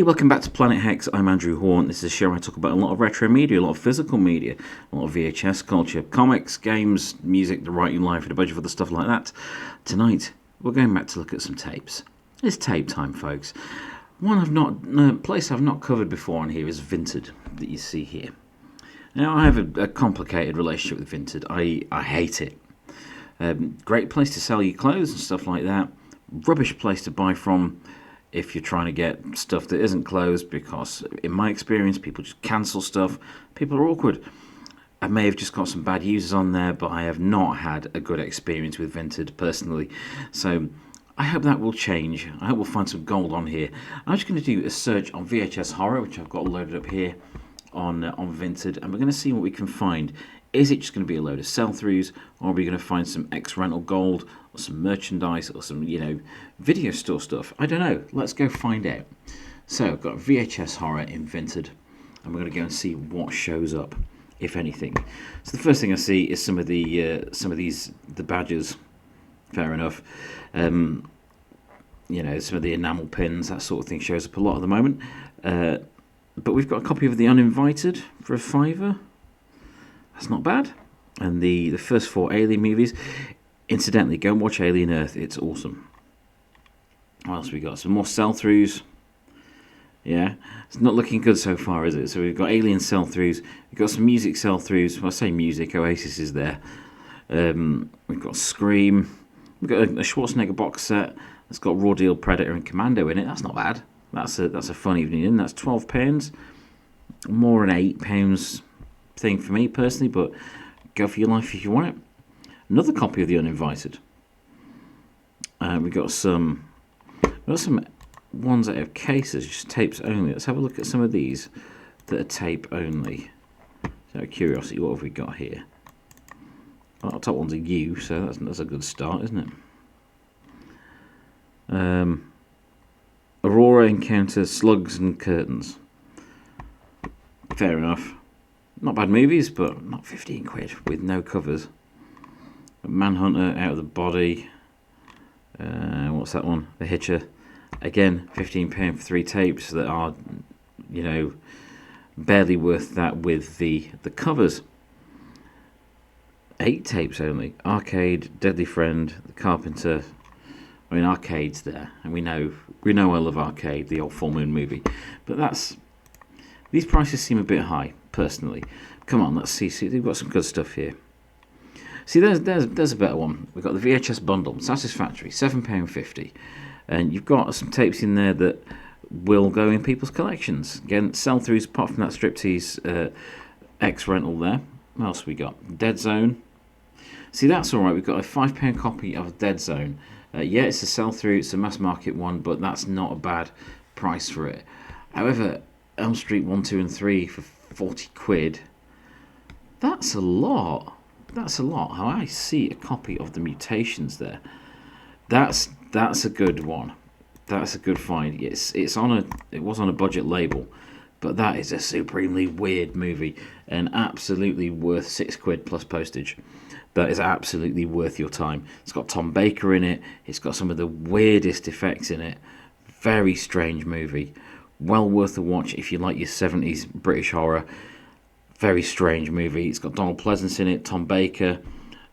welcome back to Planet Hex. I'm Andrew Horn. This is a show where I talk about a lot of retro media, a lot of physical media, a lot of VHS culture, comics, games, music, the writing life, and a bunch of other stuff like that. Tonight, we're going back to look at some tapes. It's tape time, folks. Place I've not covered before on here is Vinted, that you see here. Now, I have a complicated relationship with Vinted. I hate it. Great place to sell your clothes and stuff like that. Rubbish place to buy from if you're trying to get stuff that isn't closed, because in my experience, people just cancel stuff. People are awkward. I may have just got some bad users on there, but I have not had a good experience with Vinted personally. So I hope that will change. I hope we'll find some gold on here. I'm just going to do a search on VHS Horror, which I've got loaded up here on Vinted, and we're going to see what we can find. Is it just going to be a load of sell-throughs, or are we going to find some ex-rental gold, or some merchandise, or some, video store stuff? I don't know. Let's go find out. So I've got VHS Horror in Vinted, and we're going to go and see what shows up, if anything. So the first thing I see is some of the badges. Fair enough. Some of the enamel pins, that sort of thing shows up a lot at the moment. But we've got a copy of The Uninvited for a £5. That's not bad. And the first 4 Alien movies. Incidentally, go and watch Alien Earth. It's awesome. What else we got? Some more sell-throughs. Yeah. It's not looking good so far, is it? So we've got Alien sell-throughs. We've got some music sell-throughs. Well, I say music. Oasis is there. We've got Scream. We've got a Schwarzenegger box set that's got Raw Deal, Predator and Commando in it. That's not bad. That's a fun evening in. That's £12. More than £8 thing for me personally, but go for your life if you want it. Another copy of The Uninvited. We've got some ones that have cases, just tapes only. Let's have a look at some of these that are tape only. So out of curiosity, what have we got here? Well, the top one's a U, so that's a good start, isn't it? Aurora encounters slugs and curtains. Fair enough. Not bad movies, but not £15 with no covers. Manhunter, Out of the Body. What's that one? The Hitcher. Again, £15 for 3 tapes that are, barely worth that with the covers. 8 tapes only. Arcade, Deadly Friend, The Carpenter. I mean, Arcade's there, and we know I love Arcade, the old Full Moon movie. But these prices seem a bit high, personally. Come on, let's see. See, they've got some good stuff here. See, there's a better one. We've got the VHS bundle, Satisfactory, £7.50, and you've got some tapes in there that will go in people's collections. Again, sell-throughs apart from that striptease X-rental there. What else have we got? Dead Zone. See, that's all right. We've got a £5 copy of Dead Zone. Yeah, it's a sell-through. It's a mass market one, but that's not a bad price for it. However, Elm Street 1, 2, and 3 for £40. That's a lot. That's a lot. How I see a copy of The Mutations there. That's a good one. That's a good find. It was on a budget label, but that is a supremely weird movie and absolutely worth £6 plus postage. That is absolutely worth your time. It's got Tom Baker in it. It's got some of the weirdest effects in it. Very strange movie. Well worth a watch if you like your 70s British horror. Very strange movie. It's got Donald Pleasance in it, Tom Baker.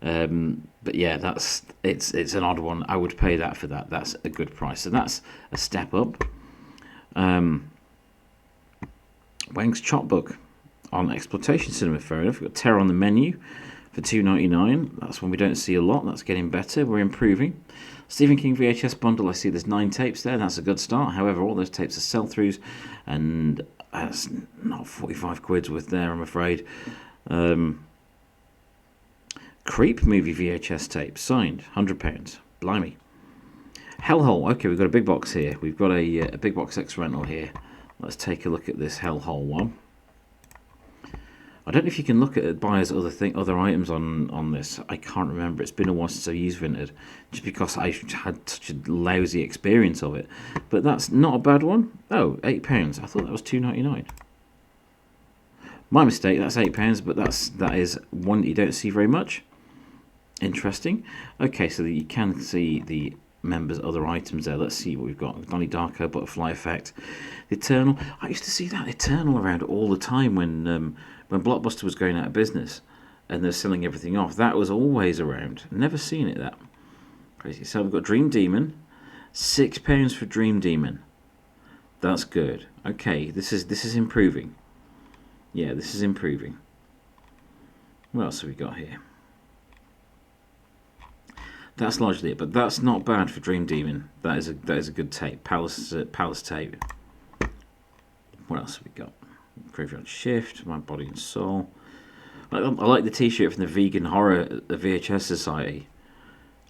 But yeah, it's an odd one. I would pay that for that. That's a good price. So that's a step up. Wang's Chopbook on Exploitation Cinema, fair enough. We've got Terror on the Menu for $2.99. That's one we don't see a lot. That's getting better. We're improving. Stephen King VHS bundle. I see there's 9 tapes there. That's a good start. However, all those tapes are sell-throughs, and that's not £45 worth there, I'm afraid. Creep movie VHS tape, signed, £100. Blimey. Hellhole. Okay, we've got a big box here. We've got a big box X rental here. Let's take a look at this Hellhole one. I don't know if you can look at it, buy as other items on this. I can't remember. It's been a while since I've used Vinted, just because I had such a lousy experience of it. But that's not a bad one. Oh, £8. I thought that was $2.99. My mistake. That's £8, but that is one that you don't see very much. Interesting. Okay, so you can see the members' other items there. Let's see what we've got. Donnie Darko, Butterfly Effect, The Eternal. I used to see that Eternal around all the time when Blockbuster was going out of business and they're selling everything off. That was always around. Never seen it, that. Crazy. So we've got Dream Demon. £6 for Dream Demon. That's good. Okay, this is improving. Yeah, this is improving. What else have we got here? That's largely it, but that's not bad for Dream Demon. That is a good tape. Palace tape. What else have we got? Graveyard Shift, My Body and Soul. I like the T-shirt from the Vegan Horror VHS Society.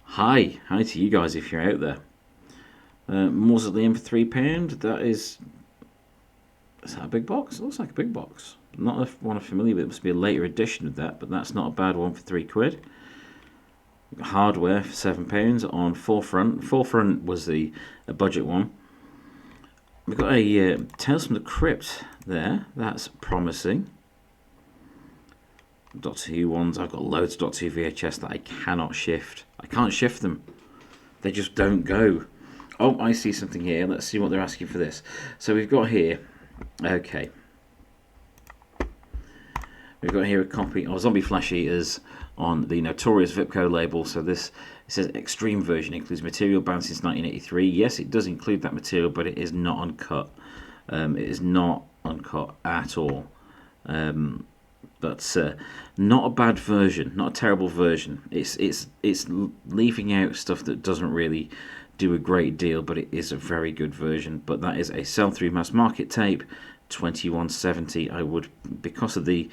Hi to you guys if you're out there. Mausoleum for £3. That is that a big box? It looks like a big box. Not one I'm familiar with. It must be a later edition of that, but that's not a bad one for £3. Hardware for £7 on Forefront. Forefront was a budget one. We've got a Tales from the Crypt there. That's promising. Doctor Who ones. I've got loads of Doctor Who VHS that I cannot shift. I can't shift them. They just don't go. Oh, I see something here. Let's see what they're asking for this. So we've got here. Okay. We've got here a copy of Zombie Flesh Eaters on the notorious Vipco label. So this, it says extreme version, includes material banned since 1983. Yes, it does include that material, but it is not uncut. It is not uncut at all. But not a bad version, not a terrible version. It's leaving out stuff that doesn't really do a great deal, but it is a very good version. But that is a sell-through mass market tape, $21.70. I would, because of they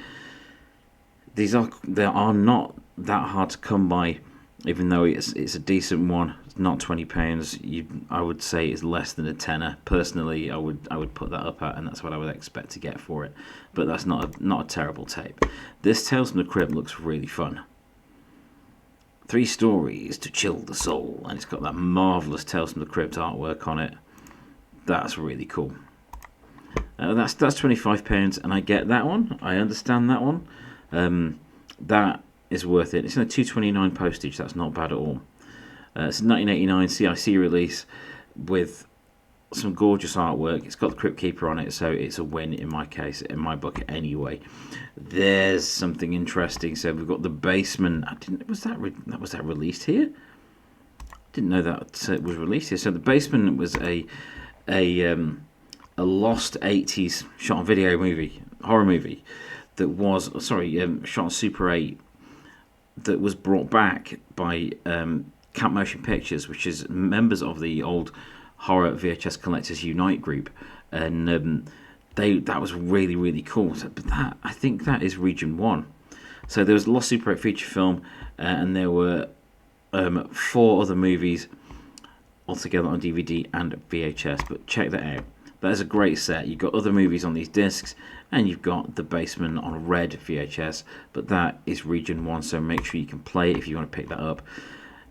are not that hard to come by, even though it's a decent one. It's not £20. I would say it's less than a tenner. Personally, I would put that up at, and that's what I would expect to get for it. But that's not a terrible tape. This Tales from the Crypt looks really fun. 3 stories to chill the soul, and it's got that marvelous Tales from the Crypt artwork on it. That's really cool. That's £25, and I get that one. I understand that one. That is worth it. It's in a $2.29 postage. That's not bad at all. It's a 1989 CIC release with some gorgeous artwork. It's got the Crypt Keeper on it, so it's a win in my case, in my book anyway. There's something interesting. So we've got The Basement. Was that released here? Didn't know that it was released here. So The Basement was a lost 80s shot on video horror movie that was shot on Super 8 that was brought back by Camp Motion Pictures, which is members of the old Horror VHS Collectors Unite group, and that was really, really cool. So, but I think that is Region 1. So there was a Lost Super 8 feature film, and there were 4 other movies altogether on DVD and VHS. But check that out. That is a great set. You've got other movies on these discs, and you've got The Basement on red VHS, but that is Region 1, so make sure you can play it if you want to pick that up.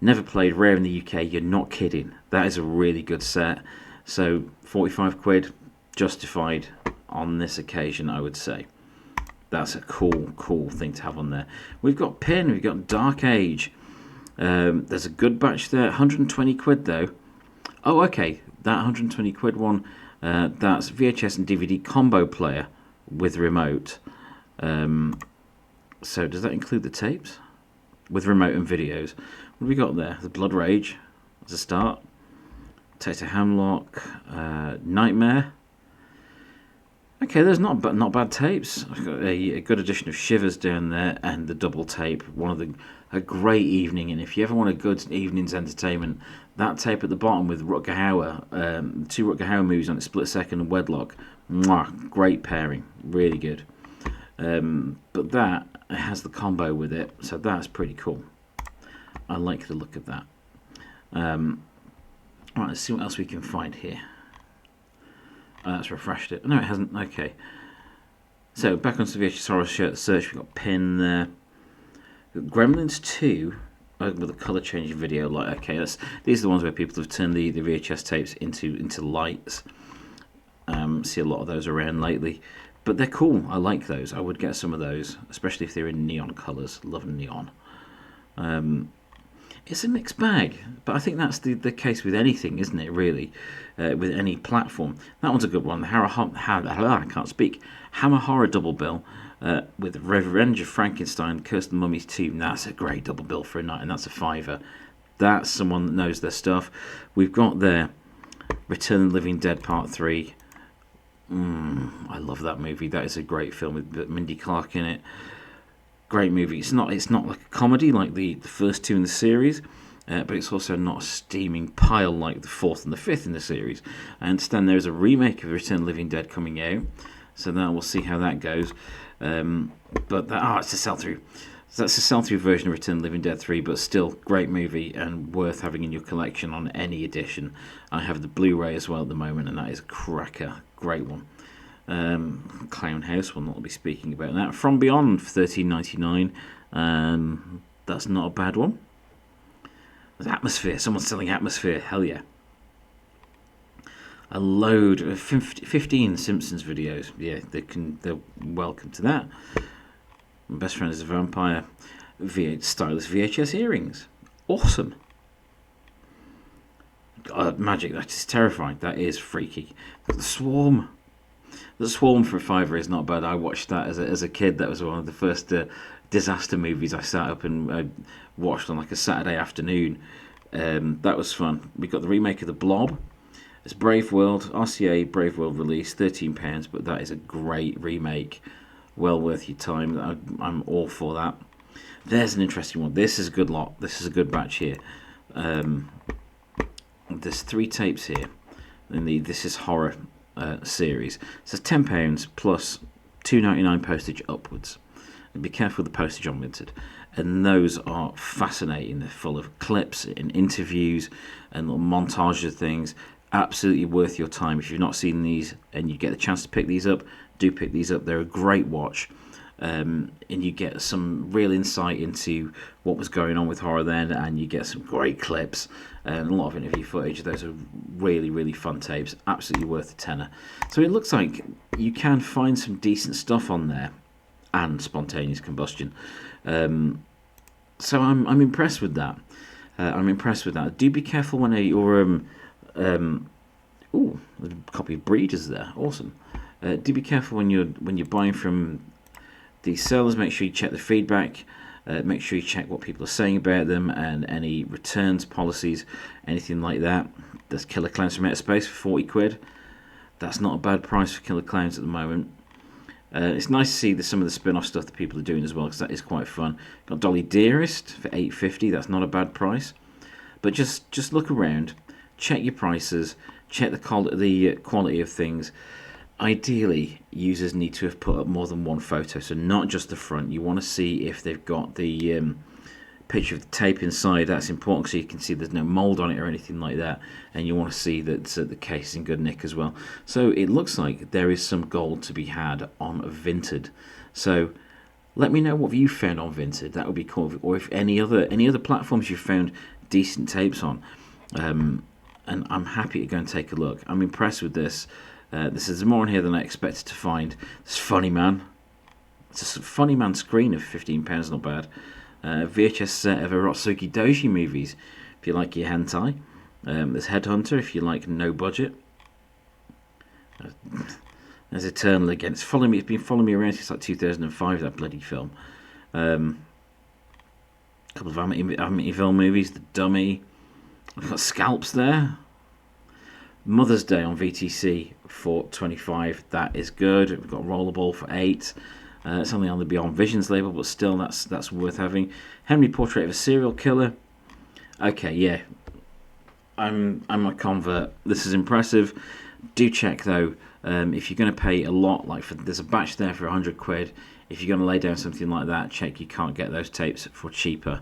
Never played, rare in the UK, you're not kidding. That is a really good set. So £45, justified on this occasion, I would say. That's a cool thing to have on there. We've got Pin, we've got Dark Age. There's a good batch there, £120 though. Oh, okay, that £120 one, that's VHS and DVD combo player with remote. So does that include the tapes? With remote and videos. What have we got there? The Blood Rage as a start. Taste of Hemlock. Nightmare. Okay, there's not bad tapes. I've got a good edition of Shivers down there, and the double tape. A great evening, and if you ever want a good evening's entertainment, that tape at the bottom with Rutger Hauer, 2 Rutger Hauer movies on it, Split Second and Wedlock. Mwah, great pairing, really good. But that it has the combo with it, so that's pretty cool. I like the look of that. Right, let's see what else we can find here. That's refreshed it. No, it hasn't. Okay. So back onto the VHS Horror search. We've got Pin there. Gremlins 2 with a colour changing video light. Okay, these are the ones where people have turned the VHS tapes into lights. See a lot of those around lately, but they're cool. I like those. I would get some of those, especially if they're in neon colours. Love neon. It's a mixed bag, but I think that's the case with anything, isn't it, really? With any platform. That one's a good one. I can't speak. Hammer Horror double bill with Revenge of Frankenstein, Curse the Mummy's Tomb. That's a great double bill for a night, and that's a fiver. That's someone that knows their stuff. We've got there Return of the Living Dead Part 3. I love that movie. That is a great film with Mindy Clark in it. Great movie. It's not like a comedy like the first two in the series, but it's also not a steaming pile like the fourth and the fifth in the series. I understand there is a remake of Return of the Living Dead coming out, so now we'll see how that goes. It's a sell-through. So that's a sell-through version of Return of the Living Dead 3, but still great movie and worth having in your collection on any edition. I have the Blu-ray as well at the moment, and that is a cracker. Great one. Clown House, we'll not be speaking about that. From Beyond for $13.99. That's not a bad one. There's Atmosphere. Someone's selling Atmosphere. Hell yeah. A load of 15 Simpsons videos. Yeah, they're welcome to that. My best friend is a vampire. Stylish VHS earrings. Awesome. Magic. That is terrifying. That is freaky. The Swarm. The Swarm for a fiver is not bad. I watched that as a kid. That was one of the first disaster movies I sat up and watched on like a Saturday afternoon. That was fun. We got the remake of The Blob. It's Brave World, RCA Brave World release, £13, but that is a great remake. Well worth your time. I'm all for that. There's an interesting one. This is a good lot. This is a good batch here. There's 3 tapes here in the This Is Horror series. So it's £10 plus $2.99 postage upwards. And be careful with the postage on Vinted. And those are fascinating. They're full of clips and interviews and little montages of things. Absolutely worth your time. If you've not seen these and you get the chance to pick these up, do pick these up. They're a great watch. And you get some real insight into what was going on with horror then, and you get some great clips and a lot of interview footage. Those are really, really fun tapes. Absolutely worth a tenner. So it looks like you can find some decent stuff on there, and spontaneous combustion. So I'm impressed with that. Do be careful when you're a copy of Breeders there. Awesome. Do be careful when you're buying from these sellers. Make sure you check the feedback. Make sure you check what people are saying about them and any returns policies, anything like that. There's Killer Clowns from Outer Space for £40. That's not a bad price for Killer Clowns at the moment. It's nice to see some of the spin-off stuff that people are doing as well, because that is quite fun. Got Dolly Dearest for $8.50. That's not a bad price. But just look around, check your prices, check the quality of things. Ideally, users need to have put up more than one photo, so not just the front. You want to see if they've got the picture of the tape inside. That's important so you can see there's no mould on it or anything like that, and you want to see that the case is in good nick as well. So it looks like there is some gold to be had on Vinted. So let me know what you found on Vinted. That would be cool. Or if any other platforms you found decent tapes on, and I'm happy to go and take a look. I'm impressed with this. This is more on here than I expected to find. This Funny Man. It's a Funny Man screen of £15, not bad. VHS set of Arotsuki Doji movies, if you like your hentai. There's Headhunter, if you like no budget. There's Eternal again. It's been following me around since like 2005, that bloody film. A couple of Amityville movies, The Dummy. I've got Scalps there. Mother's Day on VTC for $25. That is good. We've got Rollerball for $8. It's only on the Beyond Visions label, but still, that's worth having. Henry Portrait of a Serial Killer. Okay, yeah, I'm a convert. This is impressive. Do check though. If you're going to pay a lot, there's a batch there for £100. If you're going to lay down something like that, check you can't get those tapes for cheaper.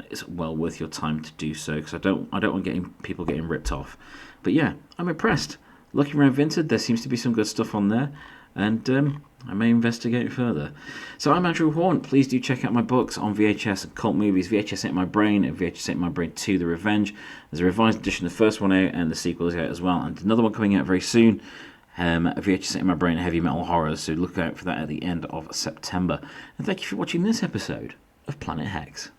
It's well worth your time to do so, because I don't want people getting ripped off. But yeah, I'm impressed. Looking around Vinted, there seems to be some good stuff on there, and I may investigate further. So I'm Andrew Horn. Please do check out my books on VHS and cult movies, VHS Ate My Brain and VHS Ate My Brain 2, The Revenge. There's a revised edition of the first one out, and the sequel is out as well, and another one coming out very soon. VHS Ate My Brain Heavy Metal Horrors, so look out for that at the end of September. And thank you for watching this episode of Planet Hex.